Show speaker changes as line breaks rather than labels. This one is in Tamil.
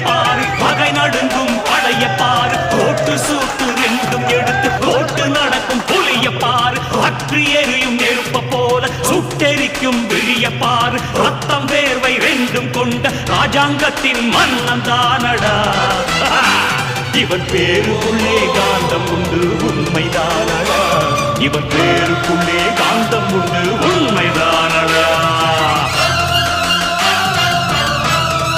பாரு பகை நடுங்கும் படைய பாரு கோட்டு சூட்டு ரெண்டும் எடுத்து கோட்டு நடக்கும் புலிய பாரு அற்றி எரியும் நெருப்ப போல சுட்டெரிக்கும் விழிய பாரு ரத்தம் வேர்வை ரெண்டும் கொண்ட ராஜாங்கத்தின் மன்னன் தானடா இவன் பேருக்குள்ளே காந்தம் உண்டு உண்மைதானடா இவன் பேருக்குள்ளே காந்தம் உண்டு உண்மைதானடா